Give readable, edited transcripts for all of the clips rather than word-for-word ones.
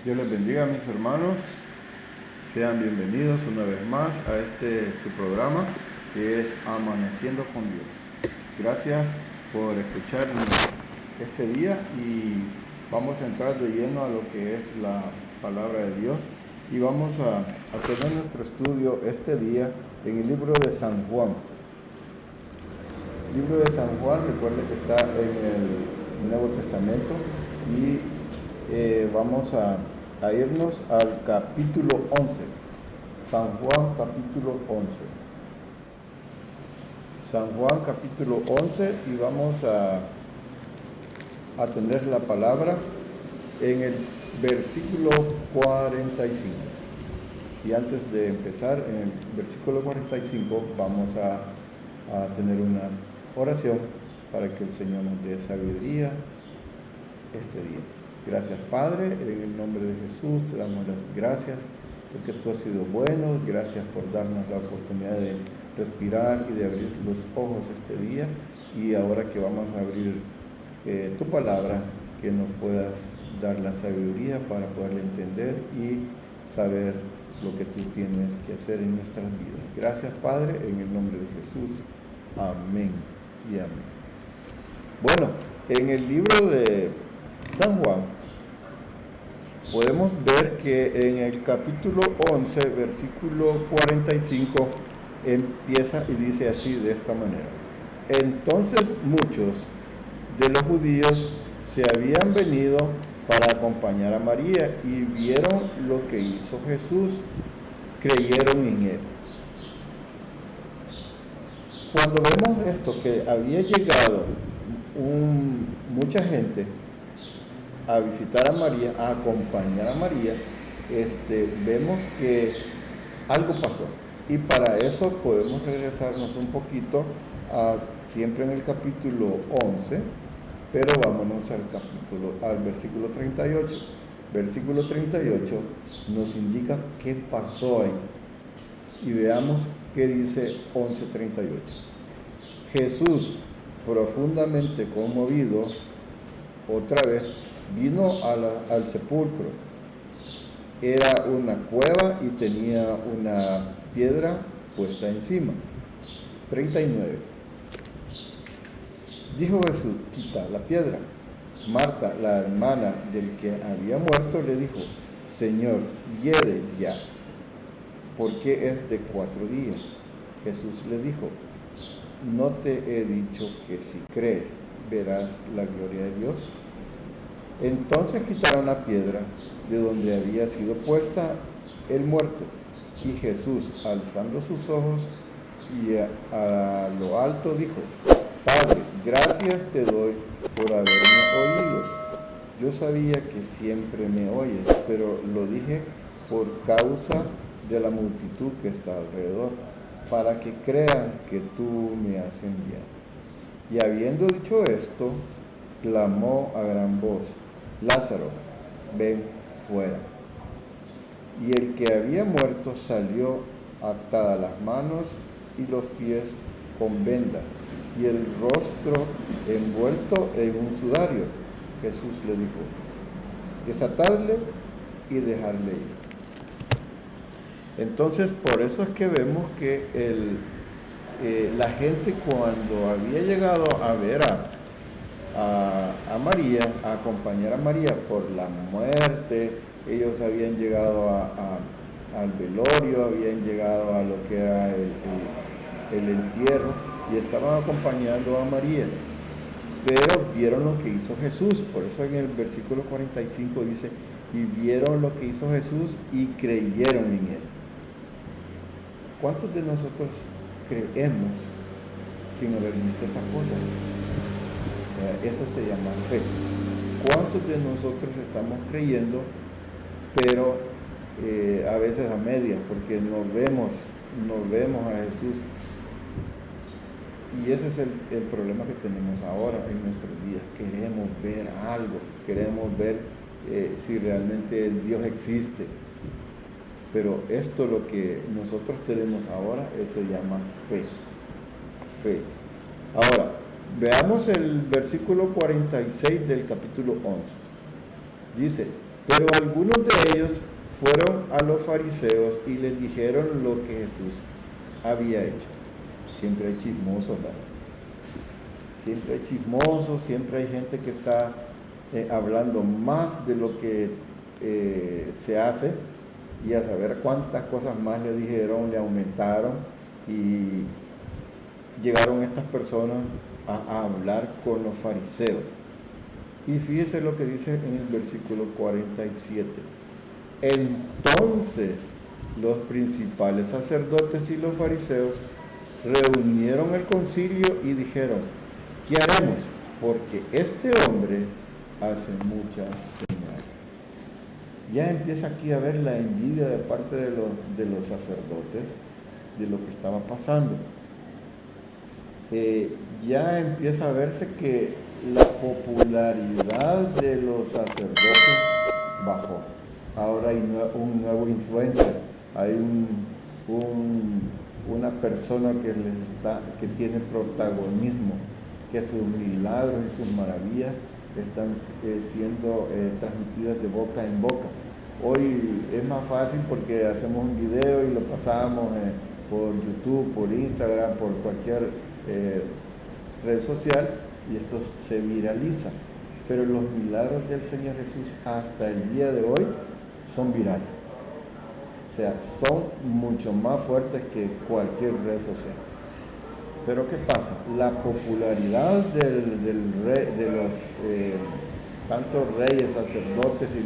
Dios les bendiga, mis hermanos. Sean bienvenidos una vez más a su programa que es Amaneciendo con Dios. Gracias por escucharnos este día y vamos a entrar de lleno a lo que es la palabra de Dios y vamos a tener nuestro estudio este día en el libro de San Juan. El libro de San Juan, recuerde que está en el Nuevo Testamento y vamos a irnos al capítulo 11. San Juan capítulo 11. San Juan capítulo 11 y vamos a tener la palabra en el versículo 45. Y antes de empezar, en el versículo 45 vamos a tener una oración para que el Señor nos dé sabiduría este día. Gracias, Padre, en el nombre de Jesús te damos las gracias porque tú has sido bueno. Gracias por darnos la oportunidad de respirar y de abrir los ojos este día. Y ahora que vamos a abrir tu palabra, que nos puedas dar la sabiduría para poderla entender y saber lo que tú tienes que hacer en nuestras vidas. Gracias, Padre, en el nombre de Jesús. Amén y amén. Bueno, en el libro de San Juan podemos ver que en el capítulo 11, versículo 45, empieza y dice así, de esta manera: entonces muchos de los judíos se habían venido para acompañar a María y vieron lo que hizo Jesús, creyeron en él. Cuando vemos esto, que había llegado mucha gente a visitar a María, a acompañar a María, vemos que algo pasó. Y para eso podemos regresarnos un poquito siempre en el capítulo 11, pero vámonos al versículo 38. Versículo 38 nos indica qué pasó ahí. Y veamos qué dice 11:38. Jesús, profundamente conmovido, otra vez vino al sepulcro. Era una cueva y tenía una piedra puesta encima. 39. Dijo Jesús: quita la piedra. Marta, la hermana del que había muerto, le dijo: Señor, hiede ya, porque es de 4 días. Jesús le dijo: ¿no te he dicho que si crees verás la gloria de Dios? Entonces quitaron la piedra de donde había sido puesta el muerto, y Jesús, alzando sus ojos y a lo alto, dijo: Padre, gracias te doy por haberme oído. Yo sabía que siempre me oyes, pero lo dije por causa de la multitud que está alrededor, para que crean que tú me has enviado. Y habiendo dicho esto, clamó a gran voz: Lázaro, ven fuera. Y el que había muerto salió, atadas las manos y los pies con vendas, y el rostro envuelto en un sudario. Jesús le dijo: desatadle y dejarle ir. Entonces, por eso es que vemos que la gente, cuando había llegado a ver a María, a acompañar a María por la muerte, ellos habían llegado al velorio, habían llegado a lo que era el entierro y estaban acompañando a María, pero vieron lo que hizo Jesús. Por eso en el versículo 45 dice: y vieron lo que hizo Jesús y creyeron en él. ¿Cuántos de nosotros creemos sin haber visto estas cosas? Eso se llama fe. ¿Cuántos de nosotros estamos creyendo, pero a veces a medias, porque no vemos a Jesús? Y ese es el problema que tenemos ahora en nuestros días. Queremos ver algo, queremos ver si realmente Dios existe. Pero esto, lo que nosotros tenemos ahora, se llama fe. Fe. Ahora, veamos el versículo 46 del capítulo 11. Dice: Pero algunos de ellos fueron a los fariseos y les dijeron lo que Jesús había hecho. Siempre hay chismosos, ¿verdad? Siempre hay chismosos, siempre hay gente que está hablando más de lo que se hace, y a saber cuántas cosas más le dijeron, le aumentaron, y llegaron estas personas a hablar con los fariseos. Y fíjese lo que dice en el versículo 47. Entonces los principales sacerdotes y los fariseos reunieron el concilio y dijeron: ¿qué haremos? Porque este hombre hace muchas señales. Ya empieza aquí a haber la envidia de parte de los sacerdotes de lo que estaba pasando. Ya empieza a verse que la popularidad de los sacerdotes bajó. Ahora hay un nuevo influencer, hay una persona que tiene protagonismo, que sus milagros y sus maravillas están siendo transmitidas de boca en boca. Hoy es más fácil porque hacemos un video y lo pasamos por YouTube, por Instagram, por cualquier red social, y esto se viraliza. Pero los milagros del Señor Jesús hasta el día de hoy son virales. O sea, son mucho más fuertes que cualquier red social. Pero ¿qué pasa? La popularidad de los tantos reyes, sacerdotes y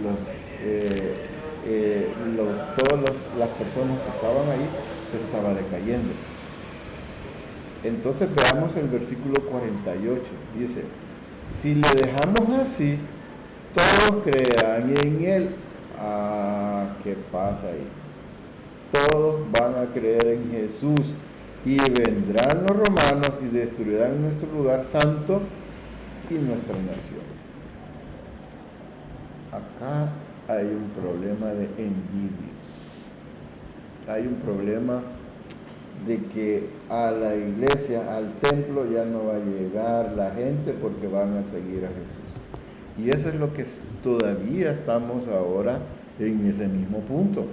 todas las personas que estaban ahí se estaba decayendo. Entonces veamos el versículo 48. Dice: si le dejamos así, todos creerán en él. ¿Qué pasa ahí? Todos van a creer en Jesús, y vendrán los romanos y destruirán nuestro lugar santo y nuestra nación. Acá hay un problema de envidia. Hay un problema de que a la iglesia, al templo, ya no va a llegar la gente porque van a seguir a Jesús. Y eso es lo que todavía estamos ahora en ese mismo punto.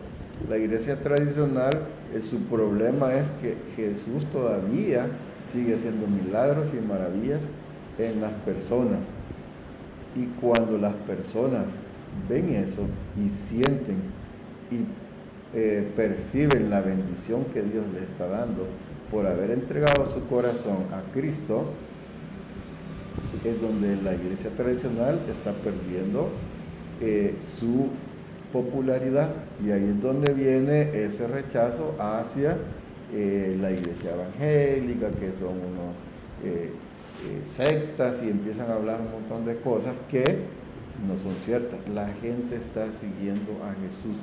La iglesia tradicional, su problema es que Jesús todavía sigue haciendo milagros y maravillas en las personas. Y cuando las personas ven eso y sienten y perciben la bendición que Dios les está dando por haber entregado su corazón a Cristo, es donde la iglesia tradicional está perdiendo su popularidad, y ahí es donde viene ese rechazo hacia la iglesia evangélica, que son unos sectas, y empiezan a hablar un montón de cosas que no son ciertas. La gente está siguiendo a Jesús.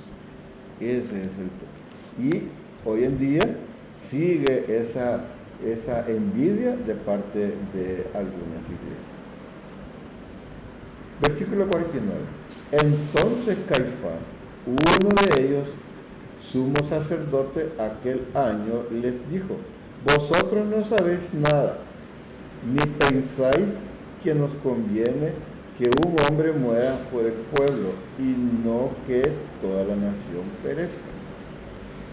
Ese es el tema. Y hoy en día sigue esa envidia de parte de algunas iglesias. Versículo 49. Entonces Caifás, uno de ellos, sumo sacerdote aquel año, les dijo: vosotros no sabéis nada, ni pensáis que nos conviene que un hombre muera por el pueblo y no que toda la nación perezca.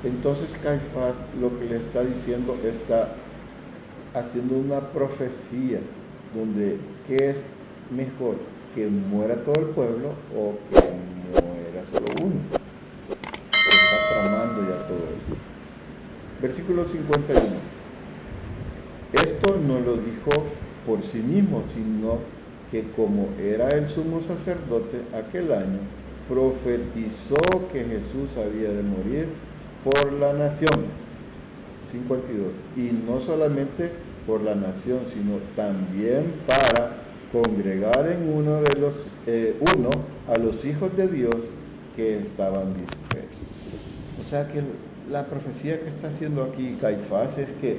Entonces Caifás lo que le está diciendo, está haciendo una profecía donde ¿qué es mejor? ¿Que muera todo el pueblo o que muera solo uno? Está tramando ya todo esto. Versículo 51. Esto no lo dijo por sí mismo, sino que como era el sumo sacerdote aquel año, profetizó que Jesús había de morir por la nación. 52. Y no solamente por la nación, sino también para congregar en uno a los hijos de Dios que estaban dispersos. O sea que la profecía que está haciendo aquí Caifás es que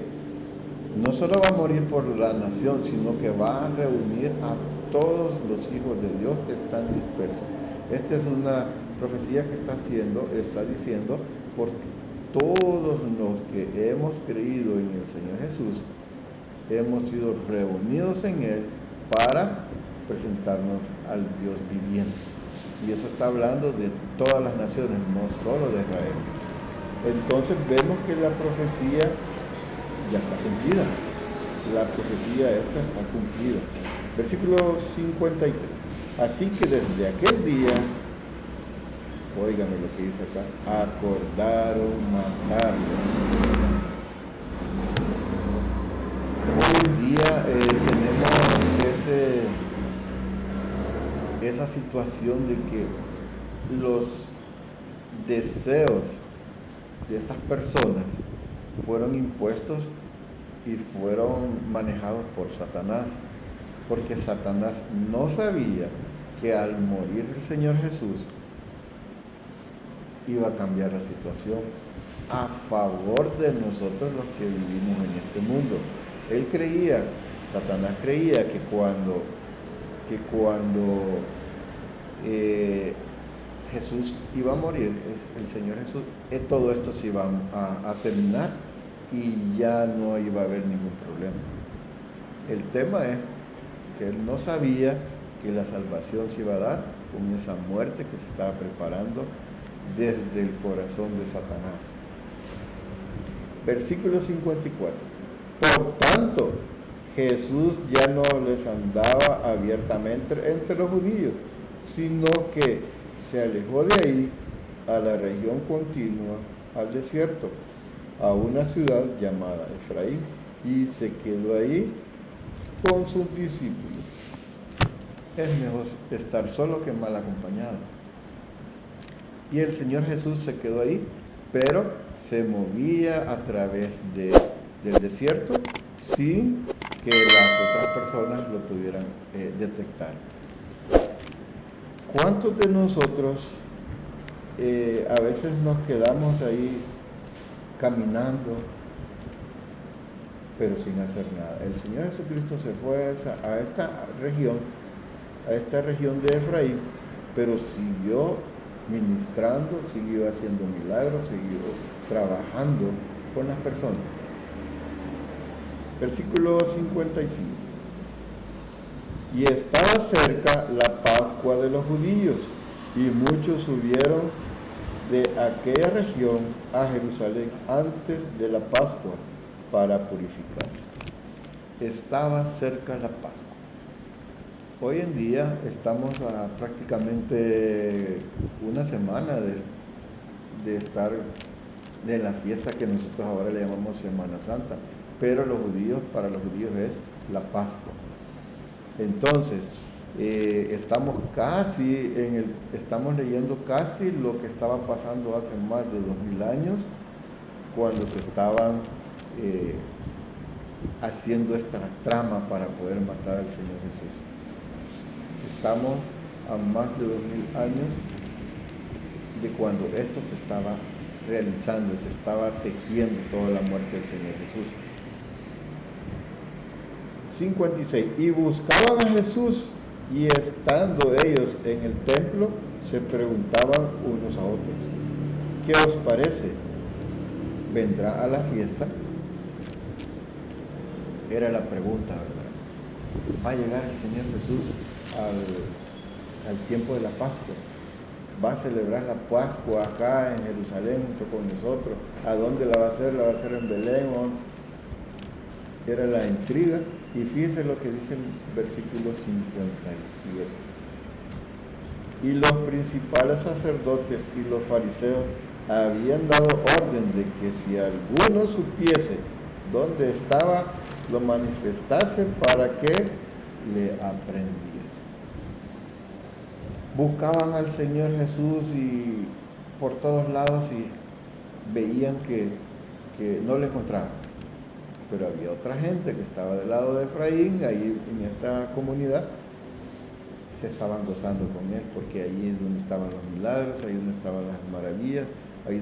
no solo va a morir por la nación, sino que va a reunir a todos los hijos de Dios que están dispersos. Esta es una profecía que está diciendo, porque todos los que hemos creído en el Señor Jesús hemos sido reunidos en Él para presentarnos al Dios viviente. Y eso está hablando de todas las naciones, no solo de Israel. Entonces vemos que la profecía ya está cumplida. La profecía esta está cumplida. Versículo 53. Así que desde aquel día, óigame lo que dice acá, acordaron matarlo. Hoy en día tenemos esa situación de que los deseos de estas personas fueron impuestos y fueron manejados por Satanás, porque Satanás no sabía que al morir el Señor Jesús iba a cambiar la situación a favor de nosotros los que vivimos en este mundo. Él creía, Satanás creía que cuando Jesús iba a morir, el Señor Jesús, todo esto se iba a terminar y ya no iba a haber ningún problema. El tema es que él no sabía que la salvación se iba a dar con esa muerte que se estaba preparando desde el corazón de Satanás. Versículo 54. Por tanto, Jesús ya no les andaba abiertamente entre los judíos, sino que se alejó de ahí a la región continua, al desierto, a una ciudad llamada Efraín, y se quedó ahí con sus discípulos. Es mejor estar solo que mal acompañado. Y el Señor Jesús se quedó ahí, pero se movía a través del desierto sin que las otras personas lo pudieran detectar. ¿Cuántos de nosotros a veces nos quedamos ahí caminando, pero sin hacer nada? El Señor Jesucristo se fue a esta región de Efraín, pero siguió ministrando, siguió haciendo milagros, siguió trabajando con las personas. Versículo 55. Y estaba cerca la Pascua de los judíos, y muchos subieron de aquella región a Jerusalén antes de la Pascua para purificarse. Estaba cerca la Pascua. Hoy en día estamos a prácticamente una semana de estar en la fiesta que nosotros ahora le llamamos Semana Santa, pero para los judíos es la Pascua. Entonces, estamos leyendo casi lo que estaba pasando hace más de 2000 años, cuando se estaban haciendo esta trama para poder matar al Señor Jesús. Estamos a más de 2000 años de cuando esto se estaba realizando, se estaba tejiendo toda la muerte del Señor Jesús. 56. Y buscaban a Jesús, y estando ellos en el templo, se preguntaban unos a otros: ¿qué os parece? ¿Vendrá a la fiesta? Era la pregunta, ¿verdad? ¿Va a llegar el Señor Jesús al tiempo de la Pascua? ¿Va a celebrar la Pascua acá en Jerusalén junto con nosotros? ¿A dónde la va a hacer? ¿La va a hacer en Belén? Era la intriga. Y fíjense lo que dice el versículo 57. Y los principales sacerdotes y los fariseos habían dado orden de que si alguno supiese dónde estaba, lo manifestase para que le aprendiese. Buscaban al Señor Jesús y por todos lados y veían que no lo encontraban. Pero había otra gente que estaba del lado de Efraín, ahí en esta comunidad, se estaban gozando con él, porque ahí es donde estaban los milagros, ahí es donde estaban las maravillas, ahí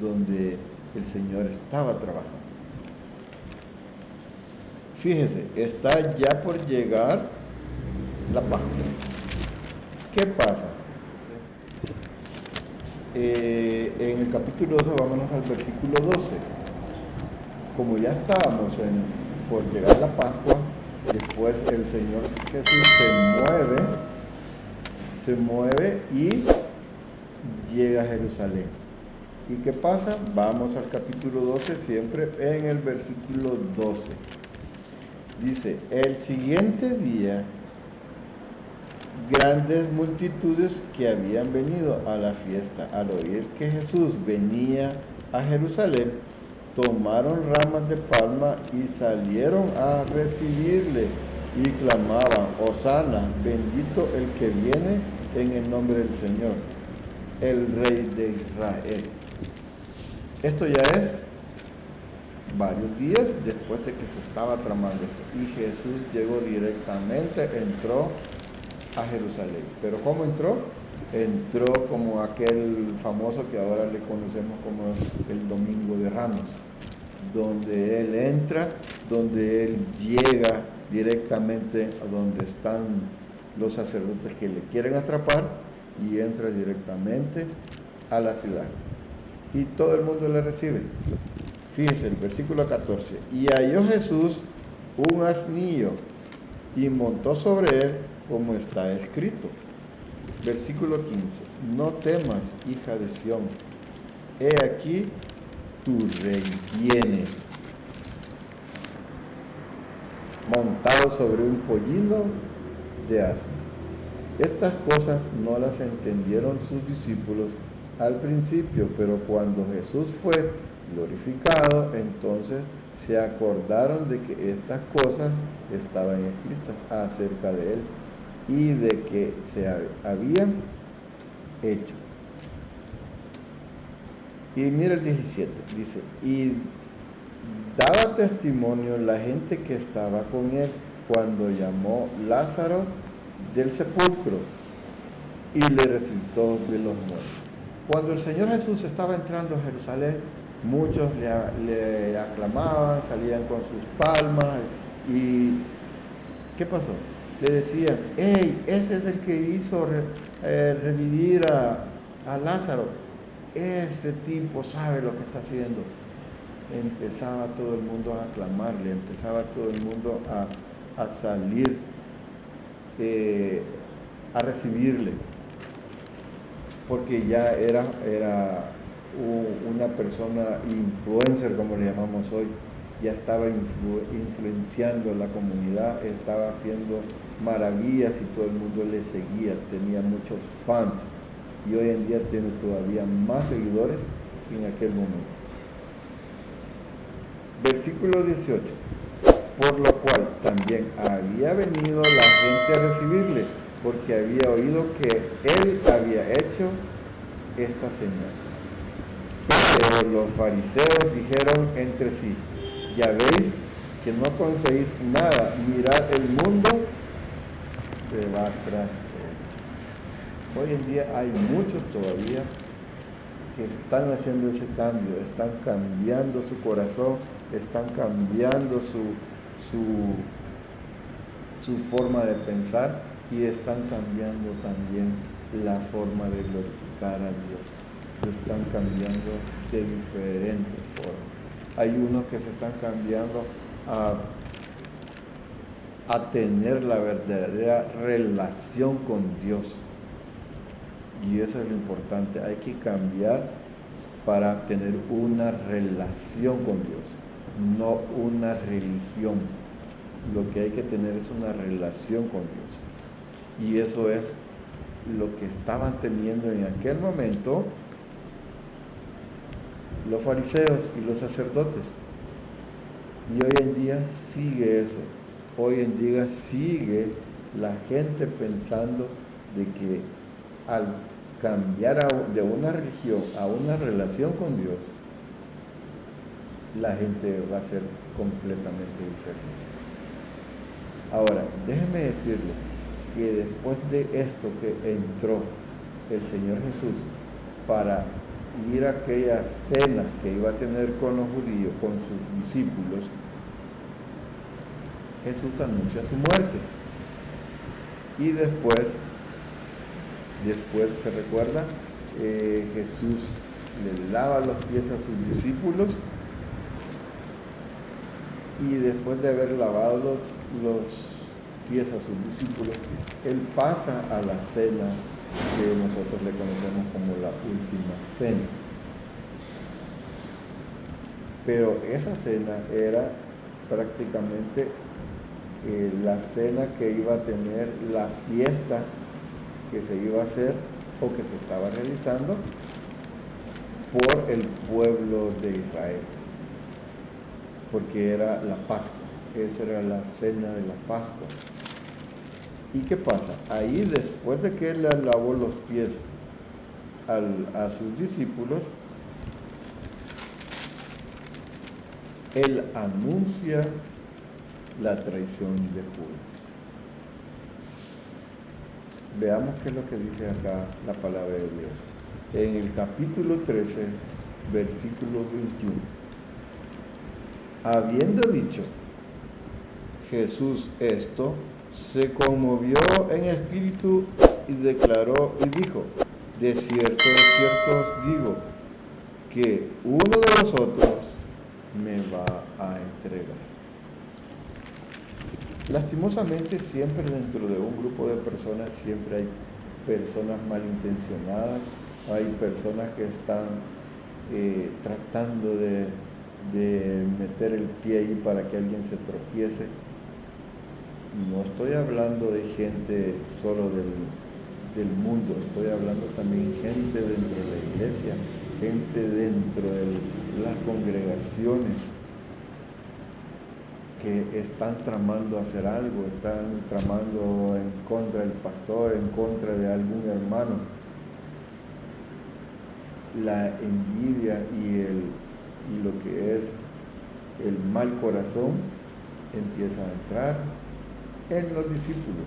donde el Señor estaba trabajando. Fíjese, está ya por llegar la Pascua. ¿Qué pasa? En el capítulo 12, vámonos al versículo 12. Como ya estábamos por llegar la Pascua, después el Señor Jesús se mueve y llega a Jerusalén. ¿Y qué pasa? Vamos al capítulo 12, siempre en el versículo 12. Dice, el siguiente día, grandes multitudes que habían venido a la fiesta, al oír que Jesús venía a Jerusalén, tomaron ramas de palma y salieron a recibirle y clamaban, Hosana, bendito el que viene en el nombre del Señor, el Rey de Israel. Esto ya es varios días después de que se estaba tramando esto. Y Jesús llegó directamente, entró a Jerusalén. ¿Pero cómo entró? Entró como aquel famoso que ahora le conocemos como el Domingo de Ramos, donde Él entra, donde Él llega directamente a donde están los sacerdotes que le quieren atrapar y entra directamente a la ciudad. Y todo el mundo le recibe. Fíjense, el versículo 14. Y halló Jesús un asnillo y montó sobre él como está escrito. Versículo 15. No temas, hija de Sión. He aquí, tu rey viene, montado sobre un pollino de asno. Estas cosas no las entendieron sus discípulos al principio, pero cuando Jesús fue glorificado, entonces se acordaron de que estas cosas estaban escritas acerca de él y de que se habían hecho. Y mira el 17, dice, y daba testimonio la gente que estaba con él cuando llamó Lázaro del sepulcro y le resucitó de los muertos. Cuando el Señor Jesús estaba entrando a Jerusalén, muchos le aclamaban, salían con sus palmas y ¿qué pasó? Le decían, hey, ese es el que hizo revivir a Lázaro, ese tipo sabe lo que está haciendo. Empezaba todo el mundo a aclamarle, empezaba todo el mundo a salir a recibirle, porque ya era una persona influencer, como le llamamos hoy, ya estaba influenciando la comunidad, estaba haciendo maravillas y todo el mundo le seguía, tenía muchos fans y hoy en día tiene todavía más seguidores que en aquel momento. Versículo 18. Por lo cual también había venido la gente a recibirle, porque había oído que él había hecho esta señal. Pero los fariseos dijeron entre sí, ya veis que no conseguís nada, mirad el mundo se va atrás. Hoy en día hay muchos todavía que están haciendo ese cambio, están cambiando su corazón, están cambiando su forma de pensar y están cambiando también la forma de glorificar a Dios. Lo están cambiando de diferentes formas. Hay unos que se están cambiando a tener la verdadera relación con Dios. Y eso es lo importante. Hay que cambiar para tener una relación con Dios, no una religión. Lo que hay que tener es una relación con Dios. Y eso es lo que estaban teniendo en aquel momento los fariseos y los sacerdotes. Y hoy en día sigue eso. Hoy en día sigue la gente pensando de que al cambiar de una religión a una relación con Dios, la gente va a ser completamente diferente. Ahora, déjeme decirle que después de esto que entró el Señor Jesús para ir a aquella cena que iba a tener con los judíos, con sus discípulos, Jesús anuncia su muerte. Y después se recuerda, Jesús le lava los pies a sus discípulos y después de haber lavado los pies a sus discípulos, Él pasa a la cena que nosotros le conocemos como la última cena. Pero esa cena era prácticamente la cena que iba a tener la fiesta que se iba a hacer o que se estaba realizando por el pueblo de Israel, porque era la Pascua, esa era la cena de la Pascua. ¿Y qué pasa? Ahí, después de que él le lavó los pies a sus discípulos, él anuncia la traición de Judas. Veamos qué es lo que dice acá la palabra de Dios. En el capítulo 13, versículo 21. Habiendo dicho Jesús esto, se conmovió en espíritu y declaró y dijo: de cierto os digo, que uno de vosotros me va a entregar. Lastimosamente, siempre dentro de un grupo de personas, siempre hay personas malintencionadas, hay personas que están tratando de meter el pie ahí para que alguien se tropiece. No estoy hablando de gente solo del mundo, estoy hablando también gente dentro de la iglesia, gente dentro de las congregaciones que están tramando hacer algo, están tramando en contra del pastor, en contra de algún hermano. La envidia y lo que es el mal corazón empieza a entrar en los discípulos.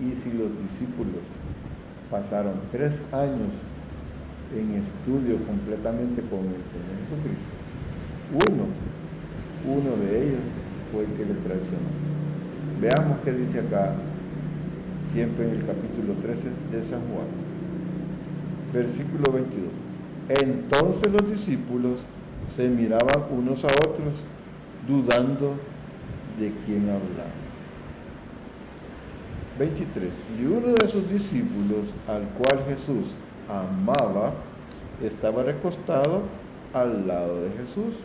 Y si los discípulos pasaron 3 años en estudio completamente con el Señor Jesucristo, uno de ellos fue el que le traicionó. Veamos qué dice acá, siempre en el capítulo 13 de San Juan, versículo 22. Entonces los discípulos se miraban unos a otros, dudando de quién hablaba. 23. Y uno de sus discípulos, al cual Jesús amaba, estaba recostado al lado de Jesús.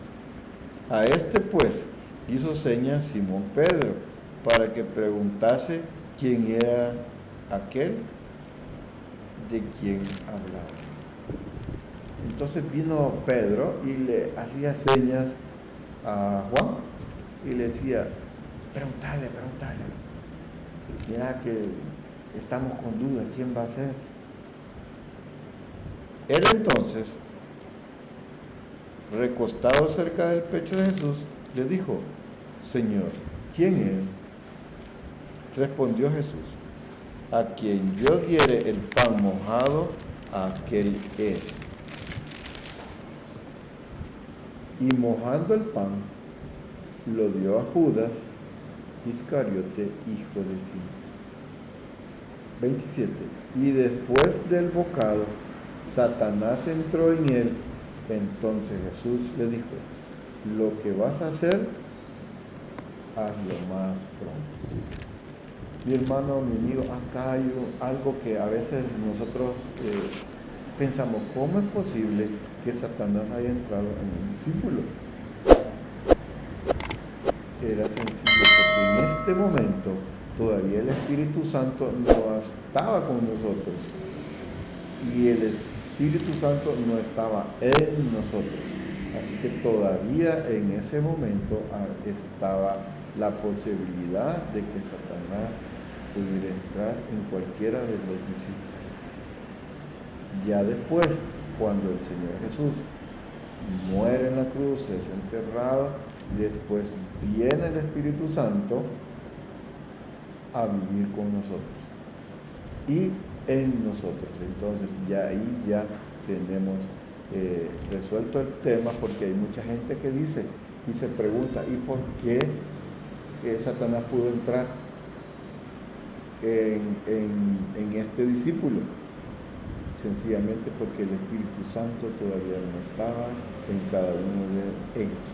A este pues hizo señas Simón Pedro para que preguntase quién era aquel de quien hablaba. Entonces vino Pedro y le hacía señas a Juan y le decía: pregúntale, mira que estamos con duda, ¿quién va a ser? Él entonces, recostado cerca del pecho de Jesús, le dijo: Señor, ¿quién es? Respondió Jesús: a quien yo diere el pan mojado, aquel es. Y mojando el pan, lo dio a Judas Iscariote, hijo de Simón. 27. Y después del bocado, Satanás entró en él. Entonces Jesús le dijo: lo que vas a hacer, hazlo más pronto. Mi hermano, mi amigo, acá hay algo que a veces nosotros pensamos: ¿cómo es posible que Satanás haya entrado en un discípulo? Era sencillo, porque en este momento todavía el Espíritu Santo no estaba con nosotros y el Espíritu Santo no estaba en nosotros. Así que todavía en ese momento estaba la posibilidad de que Satanás pudiera entrar en cualquiera de los discípulos. Ya después, cuando el Señor Jesús muere en la cruz, es enterrado, después viene el Espíritu Santo a vivir con nosotros y en nosotros. Entonces ya ahí ya tenemos resuelto el tema, porque hay mucha gente que dice y se pregunta: ¿y por qué Satanás pudo entrar en este discípulo? Sencillamente porque el Espíritu Santo todavía no estaba en cada uno de ellos.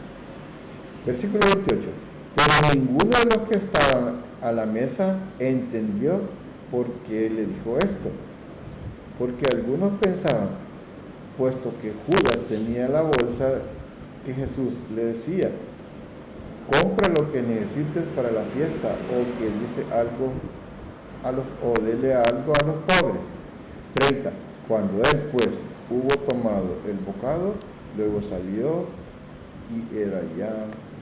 Versículo 28. Pero ninguno de los que estaban a la mesa entendió ¿por qué le dijo esto? Porque algunos pensaban, puesto que Judas tenía la bolsa, que Jesús le decía, compra lo que necesites para la fiesta, o que dice algo o dele algo a los pobres. 30. Cuando él pues hubo tomado el bocado, luego salió y era ya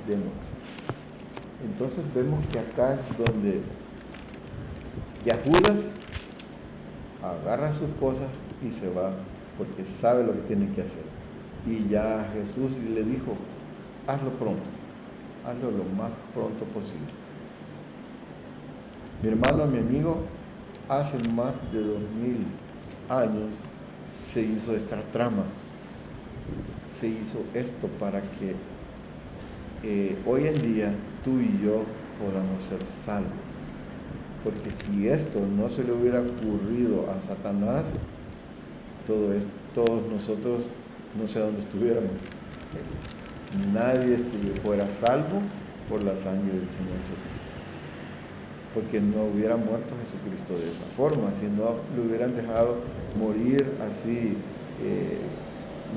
de noche. Entonces vemos que acá es donde ya Judas agarra sus cosas y se va, porque sabe lo que tiene que hacer. Y ya Jesús le dijo, hazlo pronto, hazlo lo más pronto posible. Mi hermano, mi amigo, hace más de 2000 años se hizo esta trama, se hizo esto para que hoy en día tú y yo podamos ser salvos. Porque si esto no se le hubiera ocurrido a Satanás, todos nosotros no sé dónde estuviéramos. Nadie fuera salvo por la sangre del Señor Jesucristo. Porque no hubiera muerto Jesucristo de esa forma, si no lo hubieran dejado morir así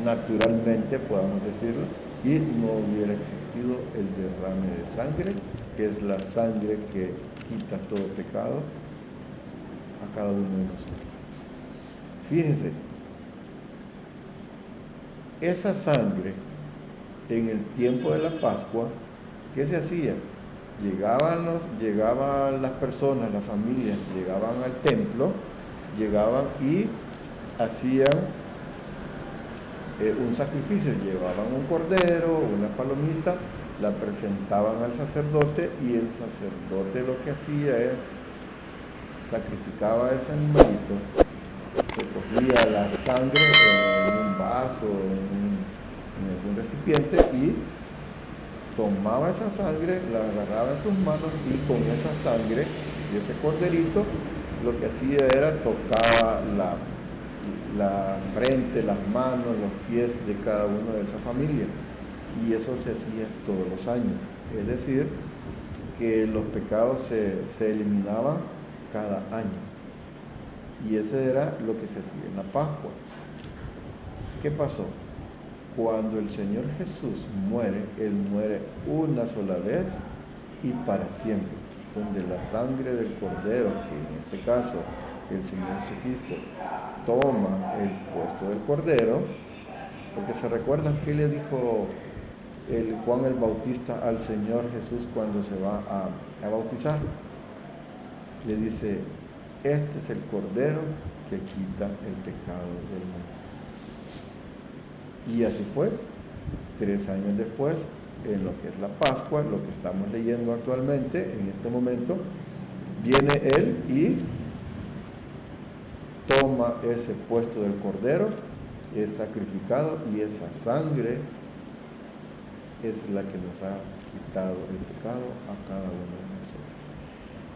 naturalmente, podamos decirlo, y no hubiera existido el derrame de sangre, que es la sangre que quita todo pecado a cada uno de nosotros. Fíjense, esa sangre en el tiempo de la Pascua, ¿qué se hacía? Llegaban las personas, las familias, llegaban al templo, llegaban y hacían un sacrificio, llevaban un cordero, una palomita, la presentaban al sacerdote y el sacerdote lo que hacía era sacrificaba a ese animalito, recogía la sangre en un vaso, en algún recipiente y tomaba esa sangre, la agarraba en sus manos y con esa sangre y ese corderito lo que hacía era tocaba la frente, las manos, los pies de cada uno de esa familia, y eso se hacía todos los años, es decir, que los pecados se eliminaban cada año, y ese era lo que se hacía en la Pascua. ¿Qué pasó? Cuando el Señor Jesús muere, Él muere una sola vez y para siempre, donde la sangre del Cordero, que en este caso el Señor Jesucristo toma el puesto del Cordero, porque se recuerdan que le dijo Juan el Bautista al Señor Jesús cuando se va a bautizar. Le dice, este es el Cordero que quita el pecado del mundo. Y así fue, 3 años después, en lo que es la Pascua, lo que estamos leyendo actualmente, en este momento, viene Él y toma ese puesto del Cordero, es sacrificado y esa sangre es la que nos ha quitado el pecado a cada uno de nosotros.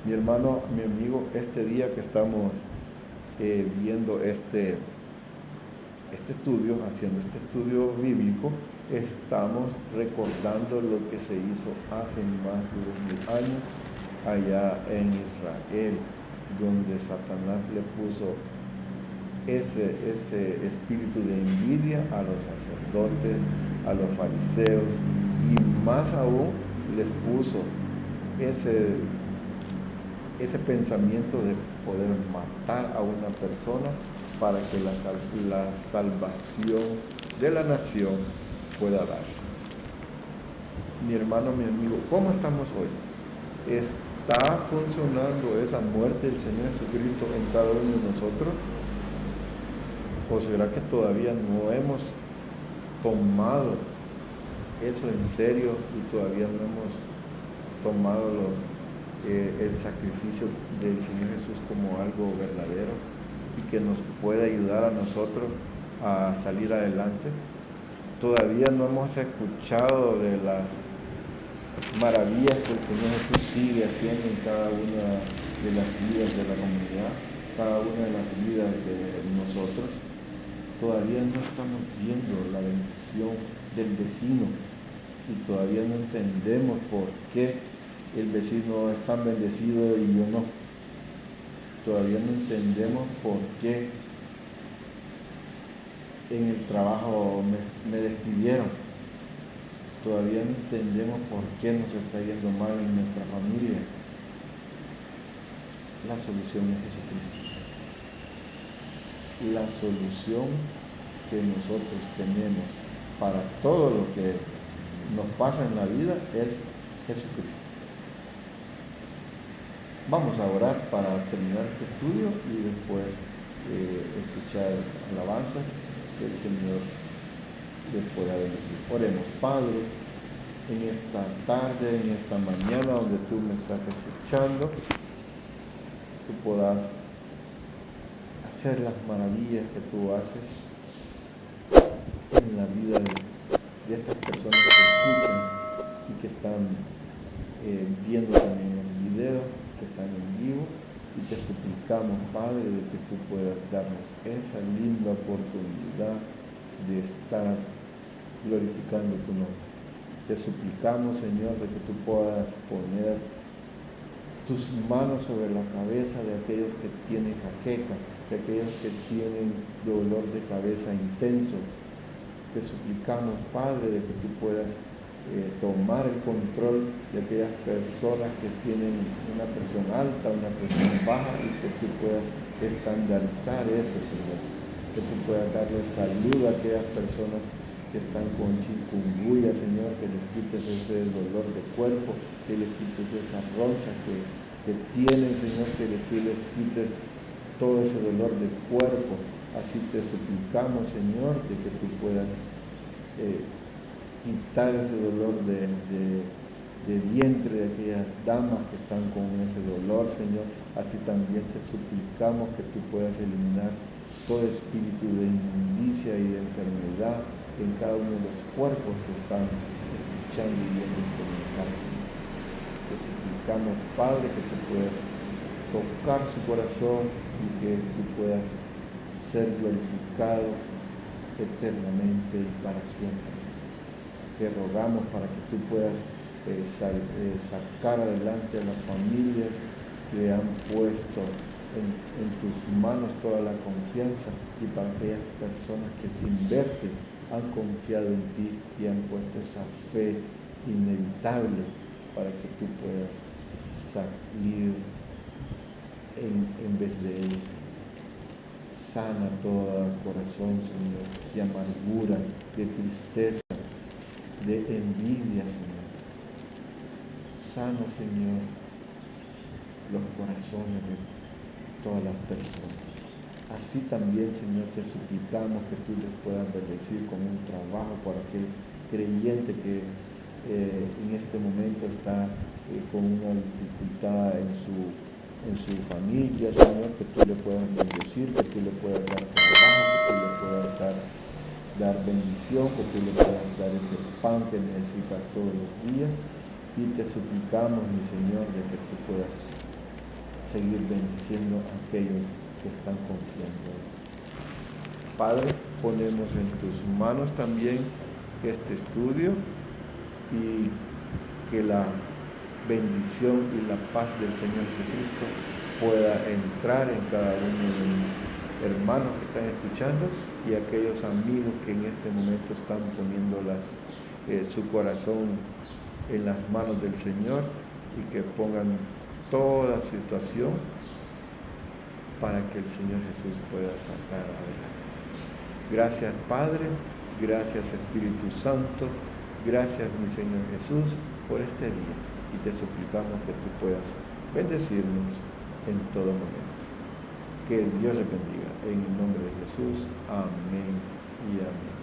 Mi hermano, mi amigo, este día que estamos viendo este estudio, haciendo este estudio bíblico, estamos recordando lo que se hizo hace más de 2000 años allá en Israel, donde Satanás le puso ese espíritu de envidia a los sacerdotes, a los fariseos, y más aún les puso ese pensamiento de poder matar a una persona para que la salvación de la nación pueda darse. Mi hermano, mi amigo, ¿cómo estamos hoy? ¿Está funcionando esa muerte del Señor Jesucristo en cada uno de nosotros? ¿O será que todavía no hemos tomado eso en serio y todavía no hemos tomado el sacrificio del Señor Jesús como algo verdadero y que nos puede ayudar a nosotros a salir adelante? Todavía no hemos escuchado de las maravillas que el Señor Jesús sigue haciendo en cada una de las vidas de la comunidad, cada una de las vidas de nosotros. Todavía no estamos viendo la bendición del vecino y todavía no entendemos por qué el vecino es tan bendecido y yo no. Todavía no entendemos por qué en el trabajo me despidieron. Todavía no entendemos por qué nos está yendo mal en nuestra familia. La solución es Jesucristo. La solución que nosotros tenemos para todo lo que nos pasa en la vida es Jesucristo. Vamos a orar para terminar este estudio y después escuchar alabanzas que el Señor les pueda bendecir. Oremos. Padre, en esta tarde, en esta mañana donde tú me estás escuchando, tú puedas hacer las maravillas que tú haces en la vida de estas personas que escuchan y que están viendo también los videos, que están en vivo, y te suplicamos, Padre, de que tú puedas darnos esa linda oportunidad de estar glorificando tu nombre. Te suplicamos, Señor, de que tú puedas poner tus manos sobre la cabeza de aquellos que tienen jaqueca, de aquellos que tienen dolor de cabeza intenso. Te suplicamos, Padre, de que tú puedas tomar el control de aquellas personas que tienen una presión alta, una presión baja, y que tú puedas estandarizar eso, Señor. Que tú puedas darle salud a aquellas personas que están con chikungunya, Señor, que les quites ese dolor de cuerpo, que les quites esa roncha que tienen, Señor, que les quites todo ese dolor de cuerpo. Así te suplicamos, Señor, de que tú puedas quitar ese dolor de vientre de aquellas damas que están con ese dolor, Señor. Así también te suplicamos que tú puedas eliminar todo espíritu de inmundicia y de enfermedad en cada uno de los cuerpos que están escuchando y viendo este mensaje. Te suplicamos, Padre, que tú puedas tocar su corazón y que tú puedas ser glorificado eternamente y para siempre. Te rogamos para que tú puedas sacar adelante a las familias que han puesto en tus manos toda la confianza, y para aquellas personas que sin verte han confiado en ti y han puesto esa fe inevitable para que tú puedas salir en vez de ellos. Sana todo corazón, Señor, de amargura, de tristeza, de envidia, Señor. Sana, Señor, los corazones de todas las personas. Así también, Señor, te suplicamos que tú les puedas bendecir con un trabajo para aquel creyente que en este momento está con una dificultad en su familia, Señor, que tú le puedas bendecir, que tú le puedas dar trabajo, que tú le puedas dar bendición, que tú le puedas dar ese pan que necesita todos los días. Y te suplicamos, mi Señor, de que tú puedas seguir bendiciendo a aquellos que están confiando. Padre, ponemos en tus manos también este estudio, y que la bendición y la paz del Señor Jesucristo pueda entrar en cada uno de mis hermanos que están escuchando y aquellos amigos que en este momento están poniendo su corazón en las manos del Señor, y que pongan toda situación para que el Señor Jesús pueda sacar adelante. Gracias, Padre, gracias, Espíritu Santo, gracias, mi Señor Jesús, por este día, y te suplicamos que tú puedas bendecirnos en todo momento. Que Dios les bendiga. En el nombre de Jesús. Amén y amén.